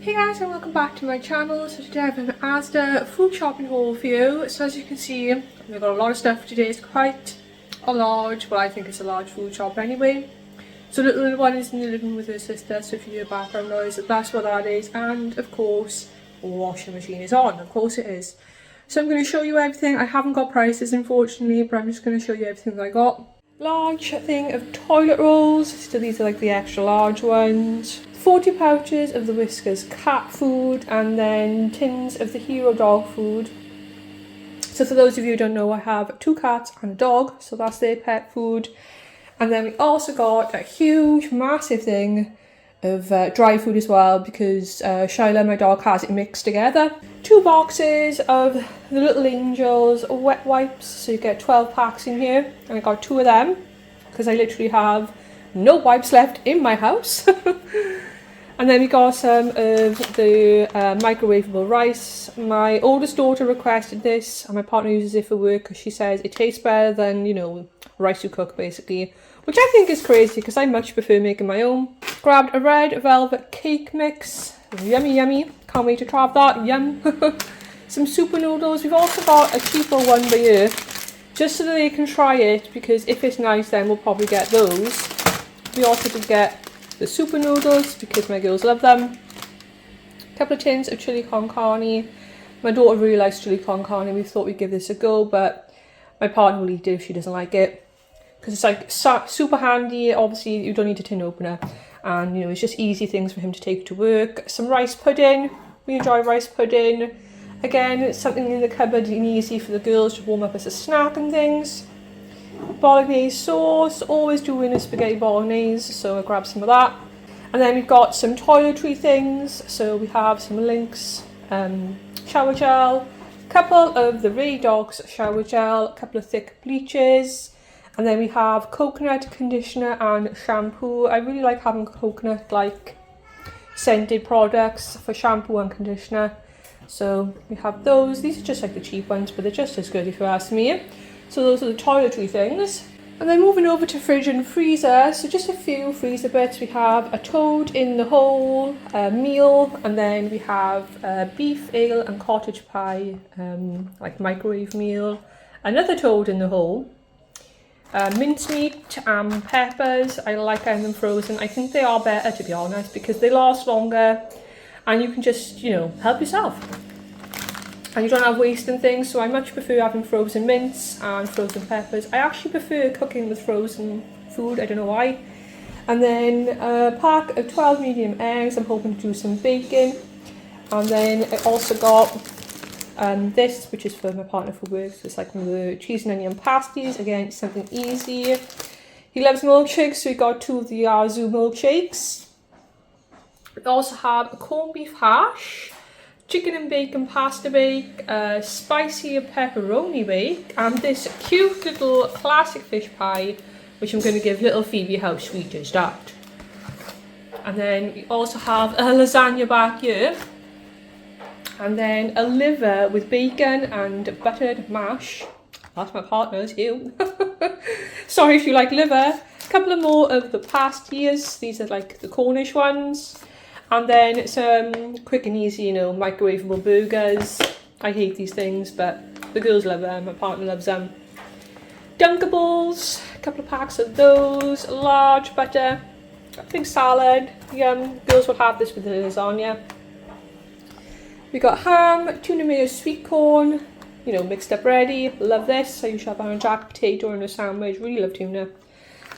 Hey guys, and welcome back to my channel. So today I have an Asda food shopping haul for you. So as you can see, I've got a lot of stuff today. It's quite a large, well I think it's a large food shop anyway. So the little one is in the living room with her sister, so if you hear background noise, that's what that is. And of course, the washing machine is on, of course it is. So I'm going to show you everything. I haven't got prices unfortunately, but I'm just going to show you everything that I got. Large thing of toilet rolls, so these are like the extra large ones. 40 pouches of the Whiskers cat food, and then tins of the Hero dog food. So for those of you who don't know, I have 2 cats and a dog, so that's their pet food. And then we also got a huge, massive thing of dry food as well, because Shyla, my dog, has it mixed together. 2 boxes of the Little Angels wet wipes, so you get 12 packs in here, and I got 2 of them, because I literally have no wipes left in my house. And then we got some of the microwavable rice. My oldest daughter requested this, and my partner uses it for work because she says it tastes better than, you know, rice you cook basically. Which I think is crazy because I much prefer making my own. Grabbed a red velvet cake mix. Yummy, yummy. Can't wait to try that. Yum. Some super noodles. We've also got a cheaper one by here, just so that they can try it, because if it's nice then we'll probably get those. We also did get the super noodles because my girls love them. A couple of tins of chili con carne. My daughter really likes chili con carne. We thought we'd give this a go, but my partner will eat it if she doesn't like it, because it's like super handy. Obviously you don't need a tin opener, and you know, it's just easy things for him to take to work. Some rice pudding. We enjoy rice pudding. Again, it's something in the cupboard and easy for the girls to warm up as a snack and things. Bolognese sauce, always doing a spaghetti bolognese, so I grabbed some of that. And then we've got some toiletry things, so we have some Lynx shower gel, a couple of the Ray Dogs shower gel, a couple of thick bleaches, and then we have coconut conditioner and shampoo. I really like having coconut like scented products for shampoo and conditioner, so we have those. These are just like the cheap ones, but they're just as good if you ask me. So those are the toiletry things. And then moving over to fridge and freezer, so just a few freezer bits. We have a toad in the hole, a meal, and then we have beef, ale and cottage pie, like microwave meal. Another toad in the hole. Mincemeat and peppers. I like having them frozen. I think they are better, to be honest, because they last longer and you can just, you know, help yourself. And you don't have wasting things, so I much prefer having frozen mince and frozen peppers. I actually prefer cooking with frozen food, I don't know why. And then a pack of 12 medium eggs. I'm hoping to do some bacon. And then I also got this, which is for my partner for work. So it's like one of the cheese and onion pasties. Again, it's something easy. He loves milkshakes, so we got 2 of the Yazoo milkshakes. We also have a corned beef hash, chicken and bacon pasta bake, spicy pepperoni bake, and this cute little classic fish pie, which I'm going to give little Phoebe how sweet is that. And then we also have a lasagna back here, and then a liver with bacon and buttered mash. That's my partner's, you. Sorry if you like liver. A couple of more of the pasties. These are like the Cornish ones. And then some quick and easy, you know, microwavable burgers. I hate these things, but the girls love them, my partner loves them. Dunkables, a couple of packs of those, large butter, a big salad. Yum, girls will have this with the lasagna. We got ham, tuna mayo sweet corn, you know, mixed up ready. Love this. I usually have a jack potato in a sandwich, really love tuna.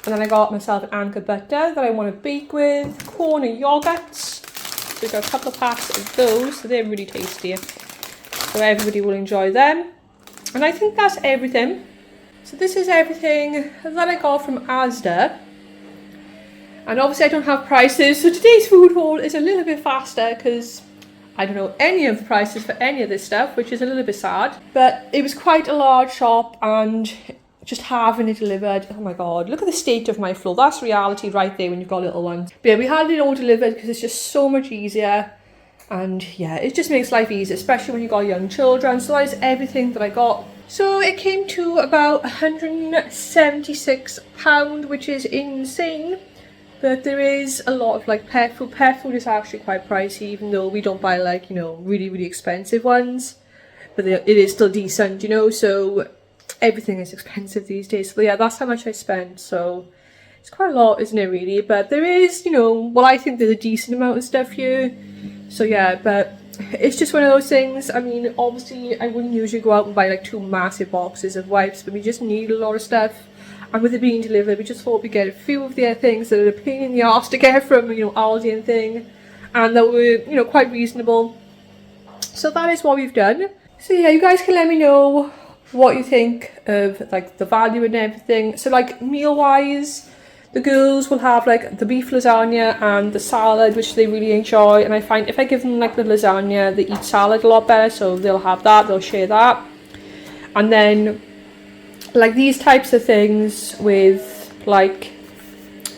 And then I got myself an Anchor butter that I want to bake with, corn and yogurts. So we've got a couple of packs of those, so they're really tasty. So everybody will enjoy them. And I think that's everything. So this is everything that I got from Asda. And obviously I don't have prices, so today's food haul is a little bit faster because I don't know any of the prices for any of this stuff, which is a little bit sad. But it was quite a large shop, and just having it delivered, oh my god, look at the state of my floor. That's reality right there when you've got little ones. But yeah, we had it all delivered because it's just so much easier, and yeah, it just makes life easier, especially when you've got young children. So that is everything that I got. So it came to about £176, which is insane. But there is a lot of like pet food. Pet food is actually quite pricey, even though we don't buy like, you know, really, really expensive ones. But it is still decent, you know, so everything is expensive these days. So yeah, that's how much I spent. So it's quite a lot, isn't it, really? But there is, you know, well, I think there's a decent amount of stuff here. So yeah, but it's just one of those things. I mean, obviously I wouldn't usually go out and buy like 2 massive boxes of wipes, but we just need a lot of stuff. And with it being delivered, we just thought we'd get a few of the things that are a pain in the arse to get from, you know, Aldi and thing, and that were, you know, quite reasonable. So that is what we've done. So yeah, you guys can let me know what you think of like the value and everything. So like meal wise, the girls will have like the beef lasagna and the salad, which they really enjoy. And I find if I give them like the lasagna, they eat salad a lot better. So they'll have that, they'll share that. And then like these types of things with like,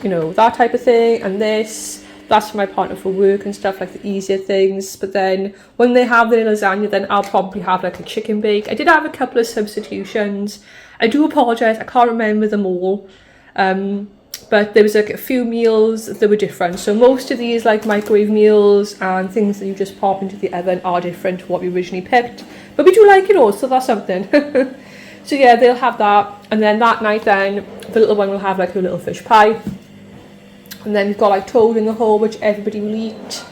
you know, that type of thing, and that's for my partner for work and stuff, like the easier things. But then when they have their lasagna, then I'll probably have like a chicken bake. I did have a couple of substitutions. I do apologise, I can't remember them all. But there was like a few meals that were different. So most of these like microwave meals and things that you just pop into the oven are different to what we originally picked. But we do like it all, so that's something. So yeah, they'll have that. And then that night then, the little one will have like her little fish pie. And then we've got like toad in the hole, which everybody will eat.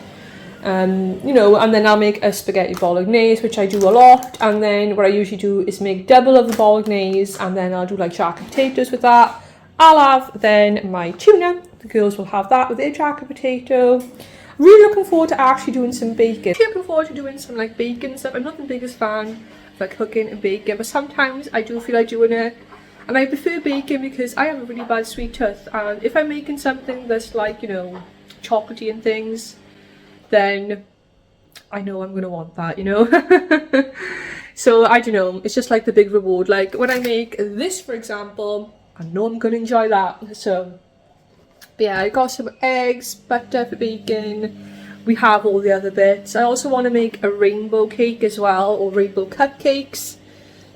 You know, and then I'll make a spaghetti bolognese, which I do a lot. And then what I usually do is make double of the bolognese, and then I'll do like jacket potatoes with that. I'll have then my tuna. The girls will have that with their jacket potato. Really looking forward to actually doing some bacon. Looking forward to doing some like bacon stuff. I'm not the biggest fan of like cooking and bacon, but sometimes I do feel like doing it. And I prefer bacon because I have a really bad sweet tooth, and if I'm making something that's like, you know, chocolatey and things, then I know I'm going to want that, you know. So I don't know, it's just like the big reward. Like when I make this, for example, I know I'm going to enjoy that. So but yeah, I got some eggs, butter for bacon. We have all the other bits. I also want to make a rainbow cake as well, or rainbow cupcakes.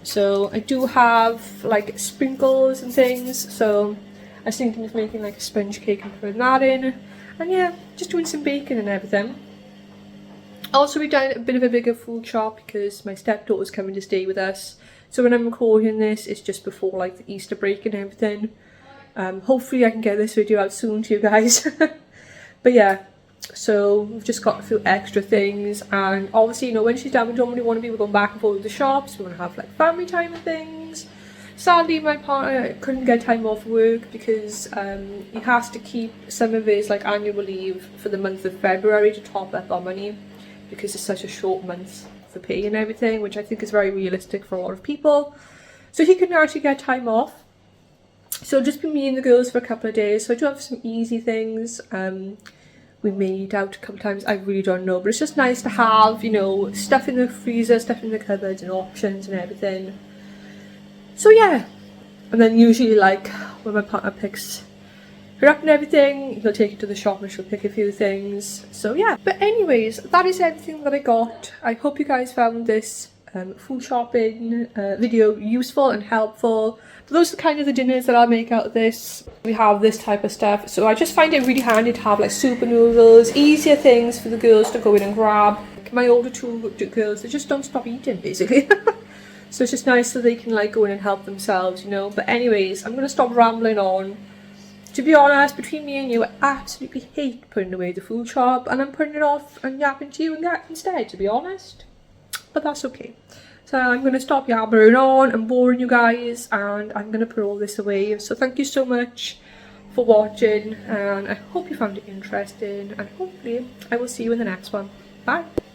So I do have like sprinkles and things. So I was thinking of making like a sponge cake and putting that in. And yeah, just doing some bacon and everything. Also, we've done a bit of a bigger food shop because my stepdaughter's coming to stay with us. So when I'm recording this, it's just before like the Easter break and everything. Hopefully I can get this video out soon to you guys. But yeah, so we've just got a few extra things, and obviously, you know, when she's down, we don't really want to be going back and forth to the shops. We want to have like family time and things. Sadly, my partner couldn't get time off work because he has to keep some of his like annual leave for the month of February to top up our money, because it's such a short month for pay and everything, which I think is very realistic for a lot of people. So he couldn't actually get time off. So just be me and the girls for a couple of days. So I do have some easy things. We may eat out a couple of times, I really don't know, but it's just nice to have, you know, stuff in the freezer, stuff in the cupboards and options and everything. So yeah, and then usually like when my partner picks her up and everything, he'll take her to the shop and she'll pick a few things. So yeah, but anyways, that is everything that I got. I hope you guys found this food shopping video useful and helpful. But those are kind of the dinners that I'll make out of this. We have this type of stuff, so I just find it really handy to have like super noodles, easier things for the girls to go in and grab. My older two girls, they just don't stop eating basically. So it's just nice so they can like go in and help themselves, you know. But anyways, I'm gonna stop rambling on. To be honest, between me and you, I absolutely hate putting away the food shop, and I'm putting it off and yapping to you and that instead, to be honest. But that's okay. So I'm going to stop yabbering on and boring you guys, and I'm going to put all this away. So thank you so much for watching, and I hope you found it interesting, and hopefully I will see you in the next one. Bye!